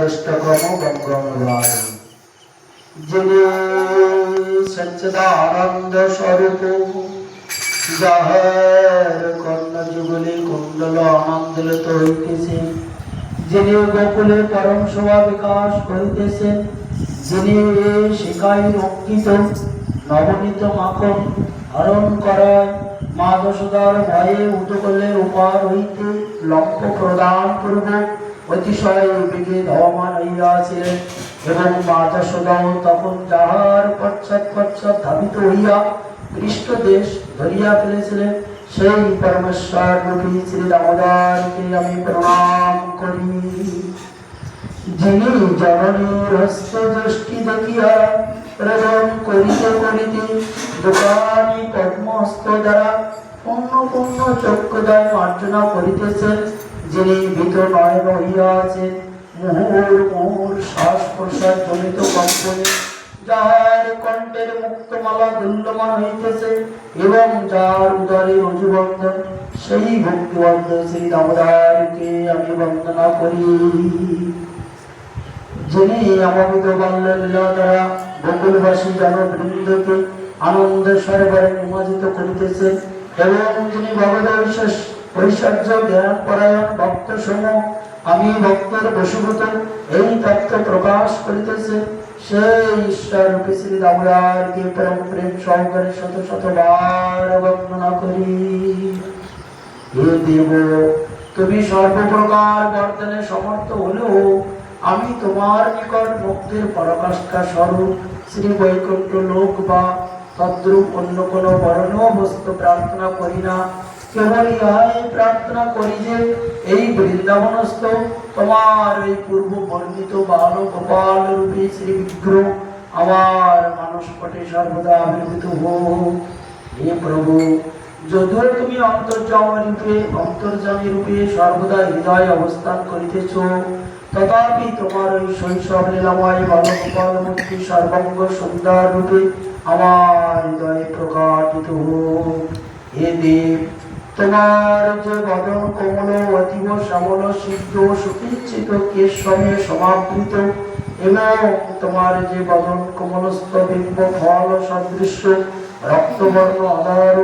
अष्टकम गंगमदाय जिने सच्चिदानंद स्वरूप যাহার কর্ণ যুগলে কুণ্ডল আনন্দিত হইতেছে, যিনি গোকুলে পরম শোভা বিকাশ করিতেছেন, যিনি শিখাই রক্ষিত নবনীত মাখন হরণ করায় মা যশোদার ভয়ে উদকলের উপার হইতে লক্ষ্য প্রদান পূর্বক অতিশয় বেগে ধাবমান হইয়াছিলেন এবং মা যশোদাও তখন যাহার পশ্চাৎ পশ্চাৎ ধাবিত হইয়া পৃষ্ঠ দেশ ধরিয়া ফেলেছিলেন, সেই পরমেশ্বর রূপী শ্রী দামোদরকে আমি প্রণাম করি। যিনি জননীর হস্ত দৃষ্টি দেখিয়া প্রদান করিতে করিতে দোকানি পদ্মহস্ত দ্বারা পূর্ণ পূর্ণ চক্ষুদায় মার্জনা করিতেছেন, যিনি ভীত নয়ন হইয়াছেন মুহুর শ্বাস প্রশ্বাস জনিত কম্পনে, যার কণ্ঠের মুক্তমালা দুল্যমান হইতেছে এবং যার উদরে রজুবন্ধন, সেই ভক্তিবদ্ধ শ্রী দামোদরকে আমি বন্দনা করি। যিনি অমৃত বাল্য লীলা দ্বারা গোকুলবাসী জনবৃন্দকে আনন্দ সরোবরে নিমজ্জিত করিতেছেন এবং যিনি ভগবত ঐশ্বর্য জ্ঞান পরায়ণ ভক্ত সমূহ আমি ভক্তের বশীভূত এই তত্ত্ব প্রকাশ করিতেছেন, সেই ঈশ্বর রূপী শ্রী দামোদরকে পরম প্রেম সহকারে শত শতবার বন্দনা করি। হে দেব, তুমি সর্বপ্রকার বর্তনে সমর্থ হলেও আমি তোমার নিকট মুক্তির পরাকাষ্ঠা স্বরূপ শ্রী বৈকুণ্ঠ লোক বা তদ্রূপ অন্য কোন বর্ণীয় বস্তু প্রার্থনা করি না, কেবল ইহাই প্রার্থনা করি যে এই বৃন্দাবনস্থ তোমার এই পূর্ব বর্ণিত বাল গোপাল রূপী শ্রী বিগ্রহ আমার মানসপটে সর্বদা আবির্ভূত হোক। হে প্রভু, যদিও তুমি অন্তর্যামী রূপে সর্বদা হৃদয় অবস্থান করিতেছ, তথাপি তোমার ওই শৈশব লীলাময় বালগোপাল মূর্তি সর্বাঙ্গ সুন্দর রূপে আমার হৃদয়ে প্রকাশিত হোক। হে দেব, তোমার যে বদন কোমল অতীব শ্যামল সিদ্ধ সুকিঞ্চিত কেশ সময়ে সমাবৃত এবং তোমার যে বদন কোমলস্থ বিম্ব ফল সদৃশ্য রক্তবর্ণ আধার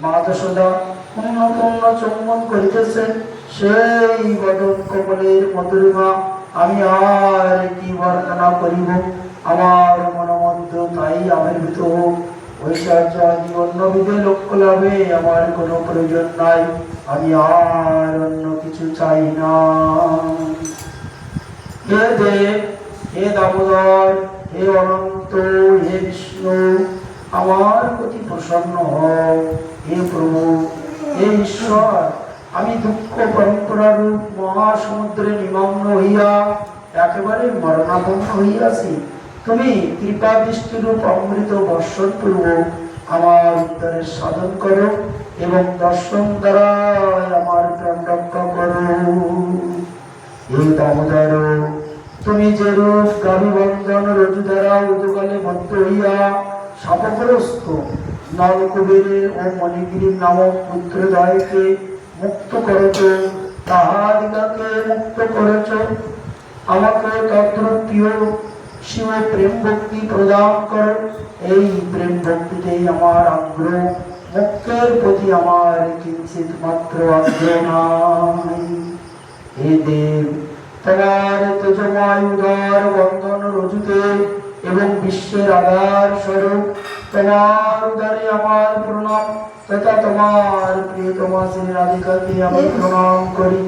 মা যশোদা পূর্ণ পূর্ণ চুম্বন করিতেছেন, সেই বদন কোমলের মধুরিমা আমি আর কি বর্ণনা করিব। আমার মনোমধ্য তাই আবির্ভূত হোক। ঐশ্বর্য আদি অন্য বিধে লক্ষ্য লাভে আমার কোনো প্রয়োজন নাই, আমি আর অন্য কিছু চাই না। হে দেব, হে দামোদর, হে অনন্ত, হে বিষ্ণু, আমার প্রতি প্রসন্ন হও। হে প্রভু, হে ঈশ্বর, আমি দুঃখ পরম্পরারূপ মহাসমুদ্রে নিমগ্ন হইয়া একেবারে মরণাপন্ন হইয়াছি। তুমি কৃপা দৃষ্টিরূপ অমৃত বর্ষণ পূর্বক আমার উদ্ধারের সাধন করো এবং দর্শন দ্বারা আমার প্রাণ রক্ষা করো। হে দামোদর, তুমি যে রূপ গাভী বন্ধন রজু দ্বারা উদকালে বদ্ধ হইয়া শাপগ্রস্ত নলকুবেরের ও মণিগিরির নামক পুত্রদ্বয়কে মুক্ত করেছ, তাহাদিগকে মুক্ত করেছ, আমাকে তদ্রূপ প্রিয় শিব প্রেম ভক্তি প্রদান কর। এই প্রেম ভক্তিতেই আমার আগ্রহ, মুক্তের প্রতি আমার কিঞ্চিত মাত্র আগ্রহ নাই। হে দেব, তোমার তেজময় উদার বন্ধন রজুতে এবং বিশ্বের আধার স্বরূপ তোমার উদারে আমার প্রণাম, তথা তোমার প্রিয়তমা শ্রী রাধিকাকে আমি প্রণাম করি।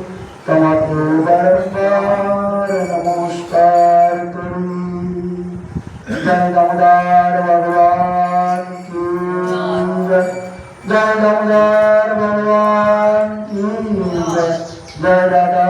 তোমাকে বারবার নমস্কার করি। জয় দামোদর ভগবান কি জয়, জয় দামোদর ভগবান কি জয়, জয় রাধা